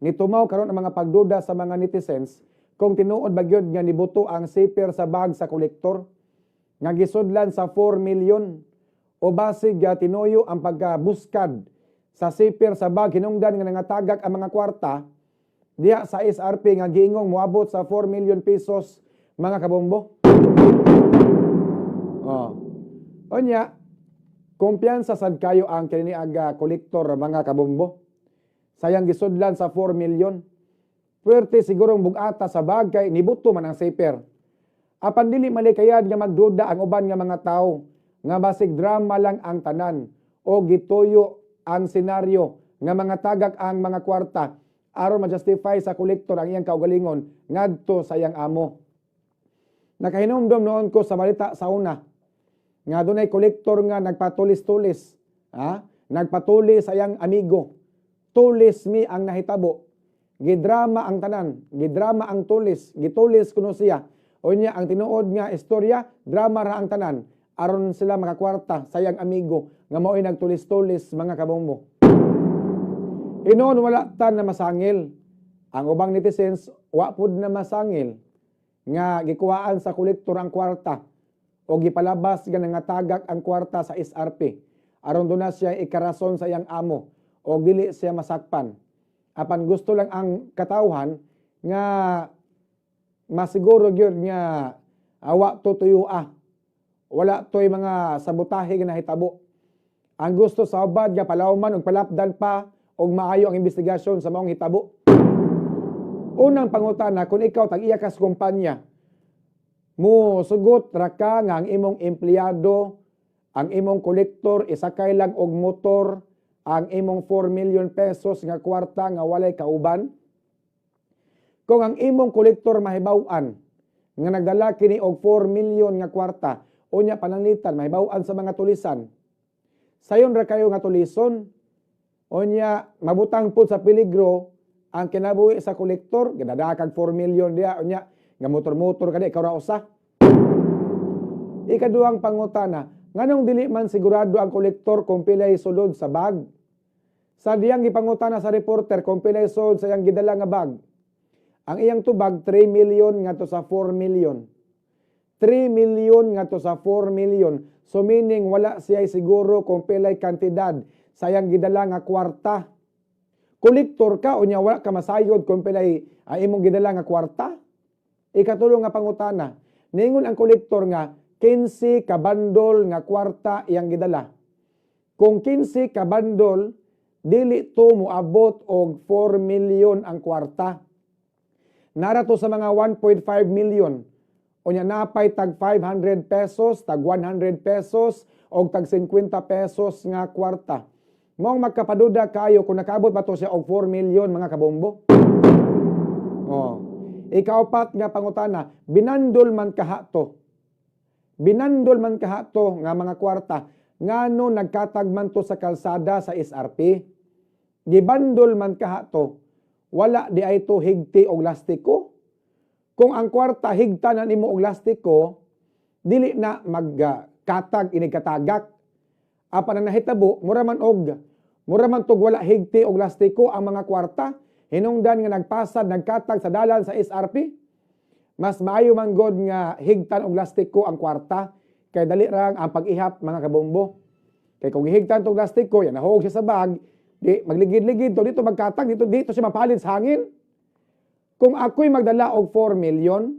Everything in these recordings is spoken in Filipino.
Nitumaw karon ang mga pagduda sa mga netizens kung tinuod ba gyud nga nibuto ang zipper sa bag sa kolektor nga gisudlan sa 4 million o basig tinuyo ang pagkabuskad sa zipper sa bag hinungdan nga nangatagak ang mga kwarta diha sa SRP nga giingong moabot sa 4 million pesos mga kabombo. Onya, kumpiyansa sad kayo ang kini aga kolektor mga kabombo. Sayang gisudlan sa 4 million. Puwerte sigurong bugata sa bag kay nibuto man ang zipper. Apan dili malikayad nga magduda ang uban nga mga tao nga basig drama lang ang tanan o gituyo ang senaryo nga mga tagak ang mga kwarta aron ma-justify sa kolektor ang iyang kaugalingon ngadto sa iyang amo. Nakahinumdom noon ko sa balita sa una nga dunay kolektor nga nagpatulis-tulis, nagpatulis sa iyang amigo. Tulis mi ang nahitabo. Gidrama ang tanan, gidrama ang tulis, gitulis kuno siya. Unya ang tinuod nga istorya, drama ra ang tanan aron sila makakwarta sa iyang amigo nga mao'y nagtulis-tulis mga kabombo. Hinuon wala tan na masangil. Ang ubang netizens wa pud na masangil nga gikuhaan sa kolektor ang kwarta o gipalabas nga nangatagak ang kwarta sa SRP aron duna siya ikarason sa iyang amo o dili siya masakpan. Apan gusto lang ang katawhan nga masiguro gyud nga awa to tuyua. Wala toy mga sabotahe nga nahitabo. Ang gusto sa ubad nga palawman ug palapdan pa og maayo ang investigasyon sa maong hitabo. Unang pangutana, kung ikaw tag-iya ka sa kumpanya, mo sugot ra ka nga ang imong empleyado, ang imong kolektor isakay lang og motor, ang imong 4 million pesos nga kwarta nga walay kauban. Kung ang imong kolektor mahibaw-an nga nagdala kini og 4 million nga kwarta, unya pananglitan mahibaw-an sa mga tulisan. Sayon ra kayo nga tulison, unya mabutang pud sa peligro ang kinabuhi sa kolektor, gidada kag 4 million diha, unya nga motor-motor kadi ikaw ra usa. Ikaduhang pangutana, nganong dili man sigurado ang kolektor kung pilay sulod sa bag? Sa diyang gipangutana sa reporter kung pilay sulod sa iyang gidala nga bag. Ang iyang tubag 3 million ngadto sa 4 million. 3 million ngadto sa 4 million. So meaning wala siya siguro kung pilay kantidad sa iyang gidala nga kwarta. Kolektor ka unya wala ka masayod kung pilay imong gidala nga kwarta. Ikatulo nga pangutana, ningon ang kolektor nga 15 ka bandol nga kwarta iyang gidala. Kung 15 ka bandol, dili to moabot og 4 million ang kwarta. Nara to sa mga 1.5 million. Unya napay tag 500 pesos, tag 100 pesos, o tag 50 pesos nga kwarta. Mong magkapaduda kayo kung nakaabot ba to siya og 4 million mga kabombo? Ikaapat nga pangutana, binandol man kahato. Binandol man kahato nga mga kwarta, ngano nagkatag man to sa kalsada sa SRP? Gibandol man kahato, wala di ay to higti og lastiko. Kung ang kwarta higta na nimo og lastiko, dili na magkatag inikatagak. Apan ang nahitabo, mura man tog wala higti og lastiko ang mga kwarta, hinungdan nga nagpasad, nagkatag sa dalan sa SRP. Mas maayo man god nga higtan og lastiko ang kwarta, kay dali ra ang pag-ihap mga kabombo. Kay kung higtan tog lastiko, yan nahog siya sa bag, di magligid-ligid to dito magkatag dito siya mapalid sa hangin. Kung ako'y magdala og 4 million,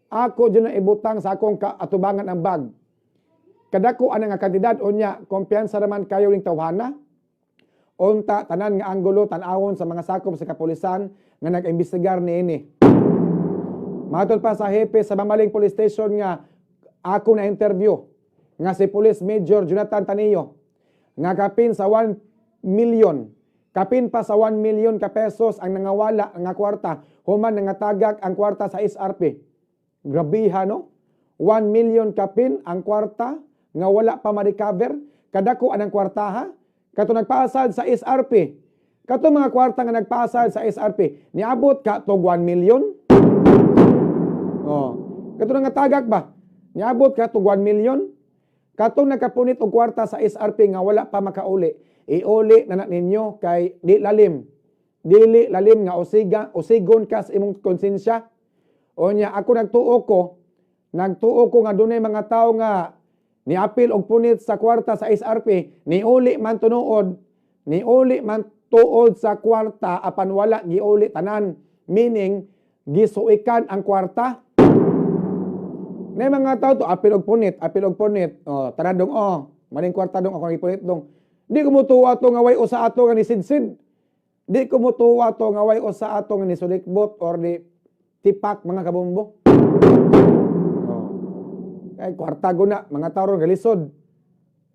ako dyan na ibutang sa akong atubangan ang bag. Kadako ana nga kantidad unya, kumpiyansa naman kayo ning tawhana. Unta tanan nga anggulo tan-awon sa mga sakop sa kapulisan nga nag-imbestigar niini. Matod pa sa hepe sa Mamaling Police Station nga ako na interview nga si Police Major Jonathan Tanillo nga kapin sa 1 million. Kapin pa sa 1 million ka pesos ang nangawala nga kwarta human nangatagak ang kwarta sa SRP. Grabiha no? 1 million kapin ang kwarta nga wala pa ma-recover. Kadako anang kwarta ha? Kato nagpasad sa SRP. Kato mga kwarta nga nagpasad sa SRP. Niabot ka tog 1 million? Kato nga tagak ba? Niabot ka tog 1 million? Katong nakapunit og kwarta sa SRP nga wala pa makauli. Iuli na ninyo kay di lalim. dili lalim nga usigon ka sa imong konsensya. O nya ako nagtuo ko nga dunay mga tao nga niapil og punit sa kwarta sa SRP, niuli man tuod sa kwarta apan wala giuli tanan, meaning gisuikan ang kwarta. May mga tao to apil og punit. Taradong maning kwarta dong ako gipunit dong. Di ko mutuwa to nga way usa ato nga nisidsid. Di ko mutuwa to nga way usa ato nga nisulikbot or di tipak mga kabombo. Kay kwarta guna mga tao ron galisod.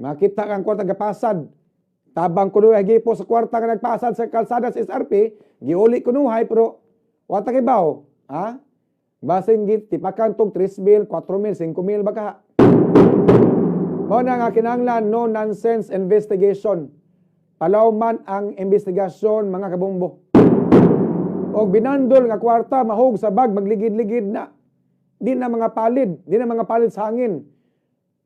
Makita kang kwarta gapasad. Tabang kunuhay gipo sa kwarta nga nagpasad sa kalsada sa SRP, giuli kunuhay pero wata kay baw, ha? Basing git tipakan tog 3,000, 4,000, 5,000 baka. Mao na nga kinahanglan no nonsense investigation. Palaw man ang investigasyon mga kabombo. Og binandol nga kwarta mahog sa bag magligid-ligid na. Di na mga palid sa hangin.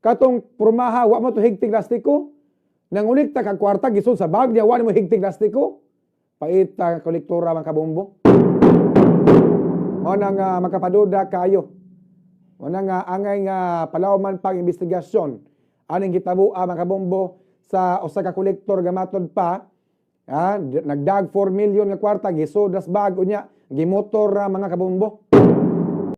Katong purmaha wa mo to higting plastiko. Nangulikta kag kwarta gisud sa bag niya wa mo higting plastiko. Paita kolektora mga kabombo. Mao na nga makapaduda kayo. Mao na nga angay nga palawman pang investigasyon aning gitabuha mga kabombo sa usa ka kolektor gamatod pa. Nagdag 4 million nga kwarta gisud das bag unya gimotor mga kabombo.